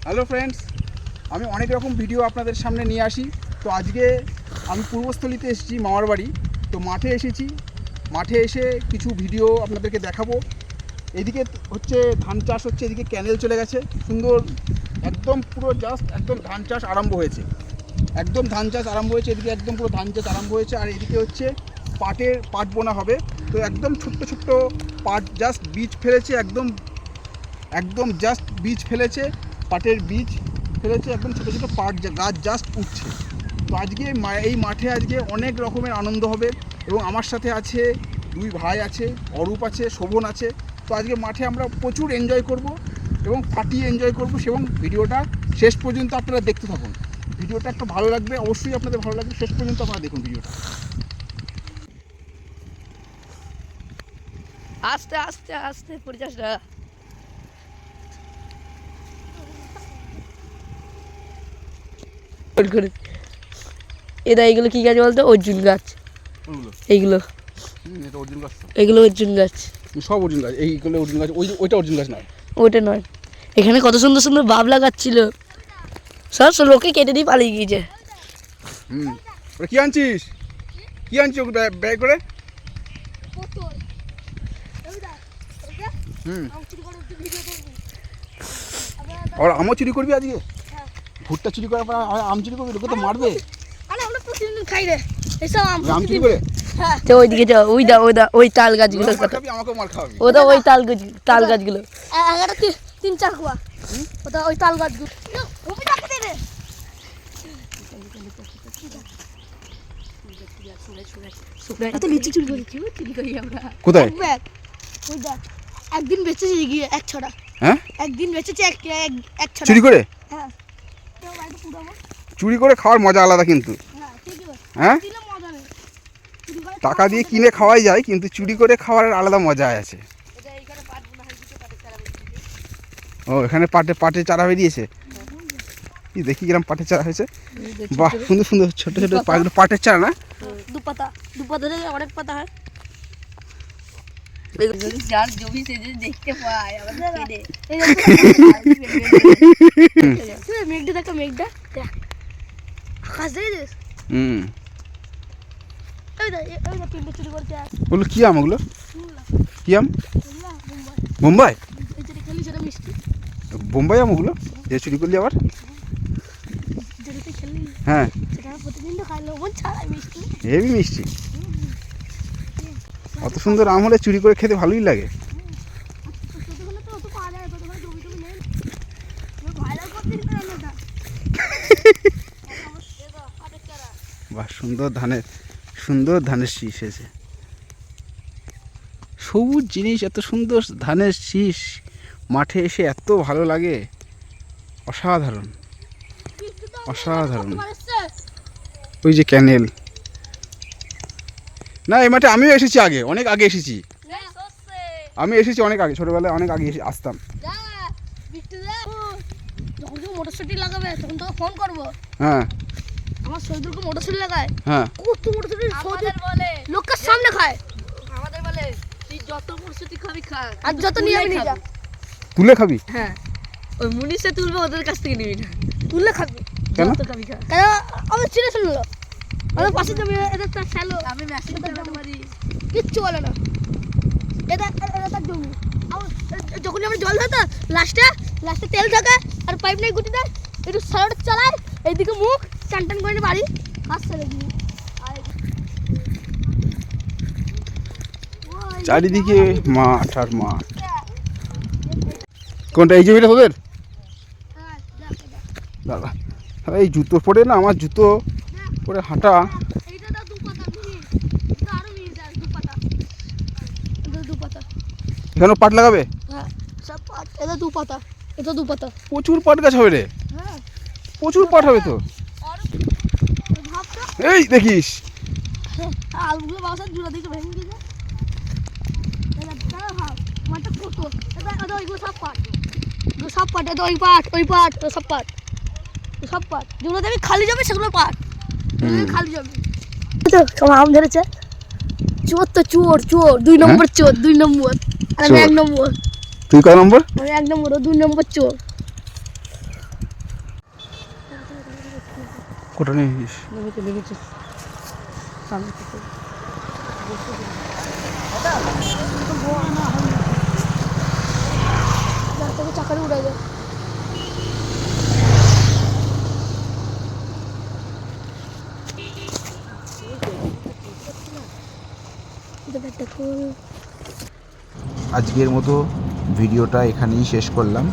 Hello friends, আমি অনেক রকম ভিডিও আপনাদের সামনে নিয়ে আসি। তো আজকে আমি পূর্বস্থলীতে এসেছি, মামার বাড়ি। তো মাঠে এসেছি, মাঠে এসে কিছু ভিডিও আপনাদেরকে দেখাবো। এদিকে হচ্ছে ধান চাষ হচ্ছে, এদিকে ক্যানেল চলে গেছে সুন্দর, একদম পুরো জাস্ট একদম ধান চাষ আরম্ভ হয়েছে, একদম ধান চাষ আরম্ভ হয়েছে, এদিকে একদম পুরো ধান চাষ আরম্ভ হয়েছে। আর এদিকে হচ্ছে পাট বোনা হবে। তো একদম ছোট্ট ছোট্ট পাট জাস্ট বীজ ফেলেছে, একদম জাস্ট বীজ ফেলেছে, পাটের বীজ ফেলেছে, একদম ছোটো ছোটো পাট গাছ জাস্ট উঠছে। তো আজকে এই মাঠে আজকে অনেক রকমের আনন্দ হবে এবং আমার সাথে আছে দুই ভাই আছে, অরূপ আছে, শোভন আছে। তো আজকে মাঠে আমরা প্রচুর এনজয় করব এবং ফাটিয়ে এনজয় করব, এবং ভিডিওটা শেষ পর্যন্ত আপনারা দেখতে থাকুন। ভিডিওটা একটু ভালো লাগবে, অবশ্যই আপনাদের ভালো লাগবে, শেষ পর্যন্ত আপনারা দেখুন ভিডিওটা। আস্তে আস্তে আস্তে 50 টাকা। এরা এগুলো কি গাছ বলতো? অর্জুন গাছ। এইগুলো এগুলো অর্জুন গাছ, সব অর্জুন গাছ। এইগুলো অর্জুন গাছ, ওইটা অর্জুন গাছ নয়, ওটা নয়। এখানে কত সুন্দর সুন্দর বাবলা গাছ ছিল, সব লোকে কেটে দিয়ে পালিয়ে গিয়েছে। ওটা কি আনছিস? কি আনছিস ব্যাগ করে? আর আমও চুরি করবি আজকে? ভুট্টা চুরি করার পর আম চুরি করবি? লোকে তো মারবে। আম চুরি করে তো ওইদিকে যাও, ওই তাল গাছগুলো, আমাকেও মার খাওয়াবি। ওটা ওই তাল গাছগুলো 3-4 কুয়া, ওটা ওই তাল গাছগুলো। কোথায়? একদিন বেঁচেছে গিয়ে এক ছড়া। হ্যাঁ, একদিন বেঁচেছে এক ছড়া চুরি করে। হ্যাঁ, চুরি করে খাওয়ার মজা আলাদা কিন্তু। হ্যাঁ, টাকা দিয়ে কিনে খাওয়াই যায়, কিন্তু চুরি করে খাওয়ার আলাদা মজা আছে। ও, এখানে পাটে চারা বেরিয়েছে। কি দেখি কিরম পাটের চারা হয়েছে। বাহ, সুন্দর সুন্দর ছোট ছোট পাটের চারা না? দুপাতা থেকে অনেক পাতা হয়। যার জমি সে দেখতে পায় মেঘটা দেখো, মেঘটা দেখ, আকাশ দেখেছিস? তিনটে চুরি করতে আস। ওগুলো কি আম? ওগুলো কি আম? বোম্বাই? খেলি সেটা মিষ্টি। বোম্বাই আম ওগুলো যে চুরি করলি আবার? যেটাতে খেলি হ্যাঁ, সেটা প্রতিদিন তো খাই, লবণ ছাড়াই মিষ্টি, হেভি মিষ্টি। অত সুন্দর আম হলে চুরি করে খেতে ভালোই লাগে। বাহ, সুন্দর ধানের শীষ এসে, সবুজ জিনিস, এত সুন্দর ধানের শীষ মাঠে এসে এত ভালো লাগে, অসাধারণ অসাধারণ। ওই যে ক্যানেল, না এই মাঠে আমিও এসেছি আগে, অনেক আগে এসেছি। আমি এসেছি অনেক আগে, ছোটবেলায় অনেক আগে আসতাম। যখন তুমি মোটরসাইকেল লাগাবে তখন তোকে ফোন করবো। হ্যাঁ, আমার শহীদুলকে মোটরসাইকেল লাগায়। হ্যাঁ, কত মোটরসাইকেল বলে লোকের সামনে খায়। আমাদের বলে তুই যত মুরসুতি খাবি খা, আর যত নিয়ে আমি নিয়ে যা, তুলে খাবি। হ্যাঁ, ওই মুনিশে তুলবে, ওদের কাছ থেকে নিবি না, তুললে খাবি। কেন? যত খাবি খা। কেন? আমার চিনে শুনলো, আমার পাশে জমি, এটা তার শ্যালো, আমি মেশিন চালাতে পারি, কিচ্ছু বলে না। এটা তার জমি। যখন আমরা জল ধরতো, লাস্টে তেল থাকে আর পাইপ নাই গুটি দেয়, একটু সারাটা চালায়, এইদিকে মুখ টান করে বাড়ি কাজ ছেড়ে দিই। চারিদিকে মাঠ আর মাঠ। কোনটা? এই জমিটা তোদের? দাদা, এই জুতো পরে না, আমার জুতো পরে হাঁটা। এখানেও পাট লাগাবে? হ্যাঁ, সব পাট। এটা দু পাতা। প্রচুর পাট গাছ হবে রে, হ্যাঁ, প্রচুর পাট হবে তো। এই দেখিস, আলুগুলো বাসার জুড়া দিকে ভেঙে দিয়েছে। মাঠটা কত, এটা ওইগুলো সব পাট, এটা ওই পাট সব পাট যেগুলো দেখবি খালি জমি, সেগুলো পাট। খালি জমি সব আম ধরেছে। চোর তো চোর, 2 নম্বর চোর, 2 নম্বর। আর আমি 1 নম্বর। তুই কয় নম্বর? আমি 1 নম্বর, ও 2 নম্বর চোর। ওটা নিয়েছিস? নেমেছে সামনে থেকে। চাকারে উড়ে যায়। আজকের মতো ভিডিওটা এখানেই শেষ করলাম।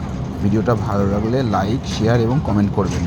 ভিডিওটা ভালো লাগলে লাইক, শেয়ার এবং কমেন্ট করবেন।